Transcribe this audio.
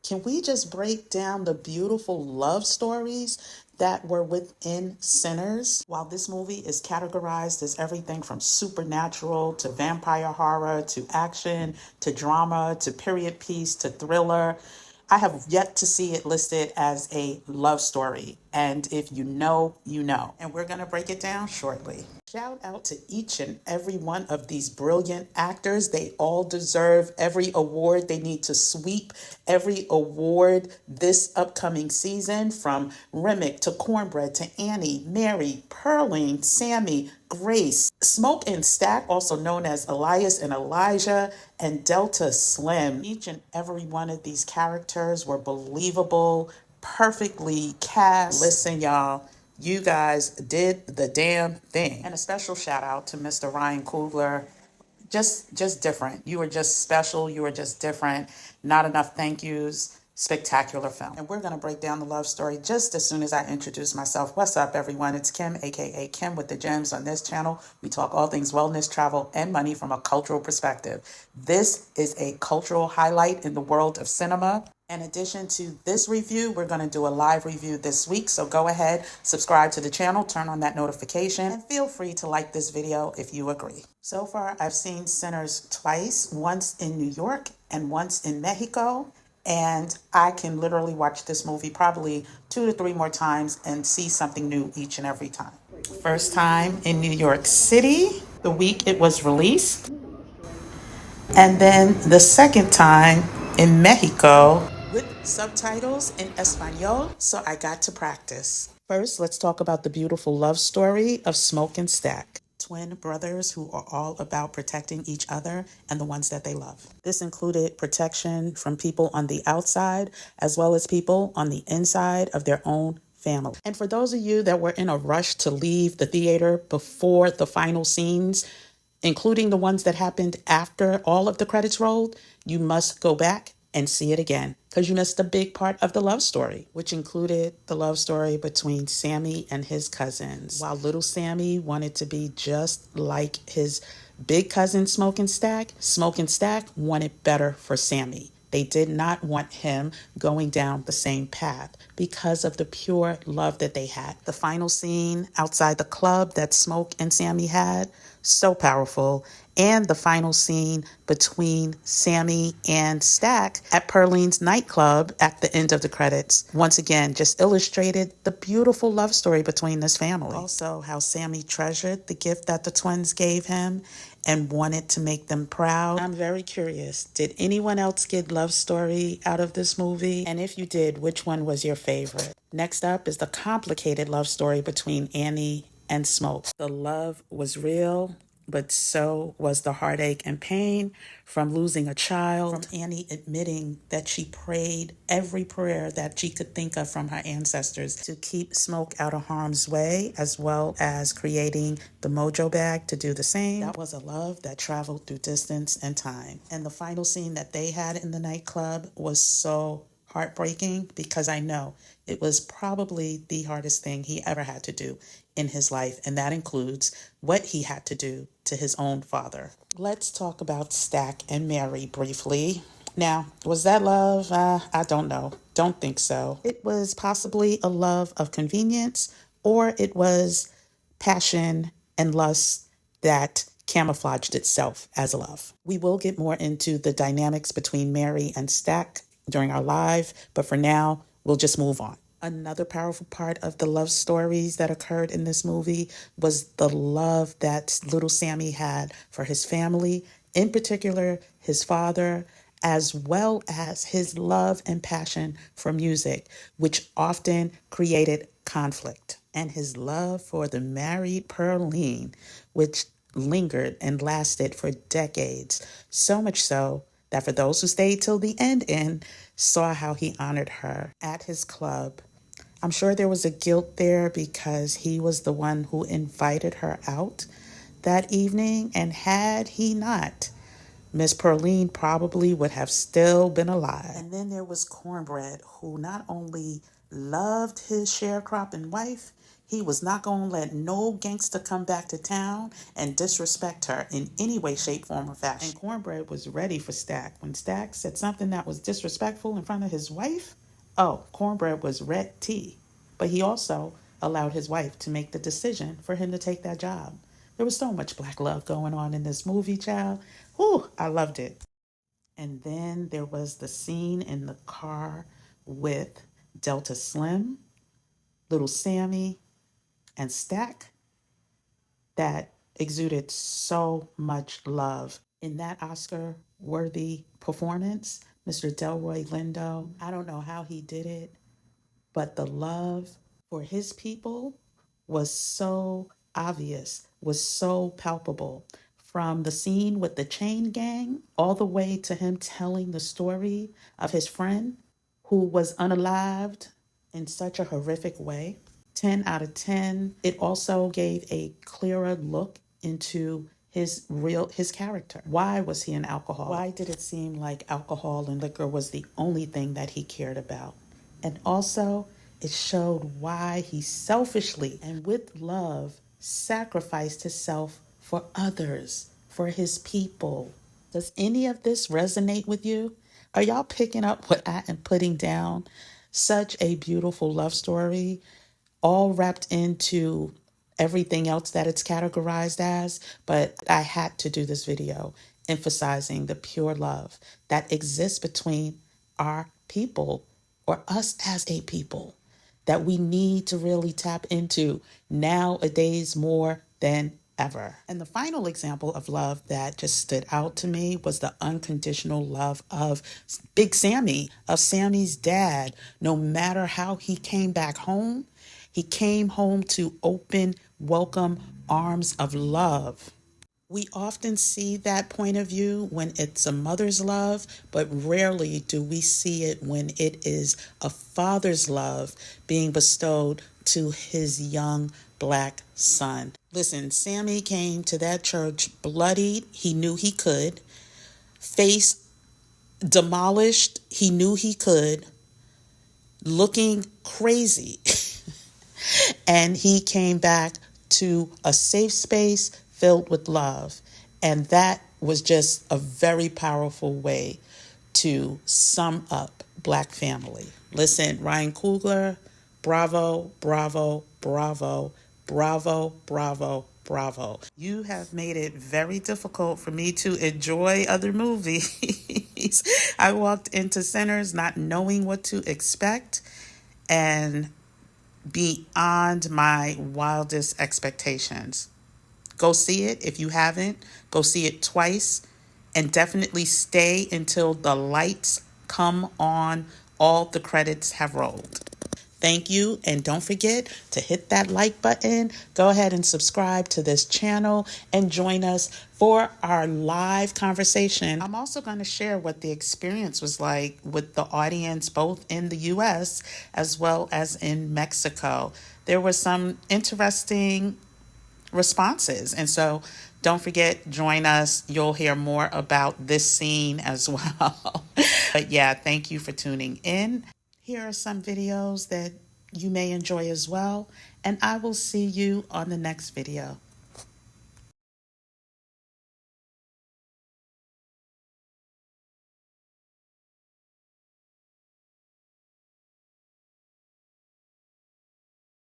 Can we just break down the beautiful love stories that were within Sinners? While this movie is categorized as everything from supernatural to vampire horror to action to drama to period piece to thriller, I have yet to see it listed as a love story. And if you know, you know. And we're going to break it down shortly. Shout out to each and every one of these brilliant actors. They all deserve every award. They need to sweep every award this upcoming season, from Remick to Cornbread to Annie, Mary, Pearline, Sammy, Grace, Smoke and Stack, also known as Elias and Elijah, and Delta Slim. Each and every one of these characters were believable, perfectly cast. Listen, y'all, you guys did the damn thing. And a special shout out to Mr. Ryan Coogler. Just different. You were just special. You were just different. Not enough thank yous. Spectacular film. And we're going to break down the love story just as soon as I introduce myself. What's up, everyone? It's Kim, aka Kim with the Gems. On this channel, we talk all things wellness, travel, and money from a cultural perspective. This is a cultural highlight in the world of cinema. In addition to this review, we're going to do a live review this week. So go ahead, subscribe to the channel, turn on that notification, and feel free to like this video if you agree. So far, I've seen Sinners twice, once in New York and once in Mexico. And I can literally watch this movie probably 2 to 3 more times and see something new each and every time. First time in New York City, the week it was released. And then the second time in Mexico with subtitles in Espanol, so I got to practice. First, let's talk about the beautiful love story of Smoke and Stack. Twin brothers who are all about protecting each other and the ones that they love. This included protection from people on the outside as well as people on the inside of their own family. And for those of you that were in a rush to leave the theater before the final scenes, including the ones that happened after all of the credits rolled, you must go back and see it again because you missed a big part of the love story, which included the love story between Sammy and his cousins. While little Sammy wanted to be just like his big cousin Smoke and Stack wanted better for Sammy. They did not want him going down the same path because of the pure love that they had. The final scene outside the club that Smoke and Sammy had, so powerful. And the final scene between Sammy and Stack at Pearline's nightclub at the end of the credits, once again, just illustrated the beautiful love story between this family. Also, how Sammy treasured the gift that the twins gave him and wanted to make them proud. I'm very curious, did anyone else get love story out of this movie? And if you did, which one was your favorite? Next up is the complicated love story between Annie and Smoke. The love was real, but so was the heartache and pain from losing a child, from Annie admitting that she prayed every prayer that she could think of from her ancestors to keep Smoke out of harm's way, as well as creating the mojo bag to do the same. That was a love that traveled through distance and time. And the final scene that they had in the nightclub was so heartbreaking because I know it was probably the hardest thing he ever had to do in his life, and that includes what he had to do to his own father. Let's talk about Stack and Mary briefly. Now, was that love? I don't know. Don't think so. It was possibly a love of convenience, or it was passion and lust that camouflaged itself as love. We will get more into the dynamics between Mary and Stack during our live, but for now, we'll just move on. Another powerful part of the love stories that occurred in this movie was the love that little Sammy had for his family, in particular his father, as well as his love and passion for music, which often created conflict, and his love for the married Pearline, which lingered and lasted for decades, so much so that for those who stayed till the end and saw how he honored her at his club, I'm sure there was a guilt there because he was the one who invited her out that evening, and had he not, Miss Pearline probably would have still been alive. And then there was Cornbread, who not only loved his sharecropping wife, He was not going to let no gangster come back to town and disrespect her in any way, shape, form, or fashion. And Cornbread was ready for Stack. When Stack said something that was disrespectful in front of his wife, oh, Cornbread was red tea. But he also allowed his wife to make the decision for him to take that job. There was so much black love going on in this movie, child. Whew, I loved it. And then there was the scene in the car with Delta Slim, Little Sammy, and Stack that exuded so much love. In that Oscar worthy performance, Mr. Delroy Lindo, I don't know how he did it, but the love for his people was so obvious, was so palpable. From the scene with the chain gang all the way to him telling the story of his friend who was unalived in such a horrific way. 10 out of 10. It also gave a clearer look into his character. Why was he an alcoholic? Why did it seem like alcohol and liquor was the only thing that he cared about? And also, it showed why he selfishly and with love sacrificed himself for others, for his people. Does any of this resonate with you? Are y'all picking up what I am putting down? Such a beautiful love story, all wrapped into everything else that it's categorized as. But I had to do this video emphasizing the pure love that exists between our people, or us as a people, that we need to really tap into nowadays more than ever. And the final example of love that just stood out to me was the unconditional love of Big Sammy, of Sammy's dad. No matter how he came back home, he came home to open, welcome arms of love. We often see that point of view when it's a mother's love, but rarely do we see it when it is a father's love being bestowed to his young black son. Listen, Sammy came to that church bloodied. He knew he could. Face demolished. He knew he could. Looking crazy. And he came back to a safe space filled with love. And that was just a very powerful way to sum up Black family. Listen, Ryan Coogler, bravo, bravo, bravo, bravo, bravo, bravo. You have made it very difficult for me to enjoy other movies. I walked into Sinners not knowing what to expect, and beyond my wildest expectations. Go see it if you haven't. Go see it twice, and definitely stay until the lights come on, all the credits have rolled. Thank you, and don't forget to hit that like button. Go ahead and subscribe to this channel and join us for our live conversation. I'm also going to share what the experience was like with the audience both in the US as well as in Mexico. There were some interesting responses, and so don't forget, join us. You'll hear more about this scene as well. But yeah, thank you for tuning in. Here are some videos that you may enjoy as well, and I will see you on the next video.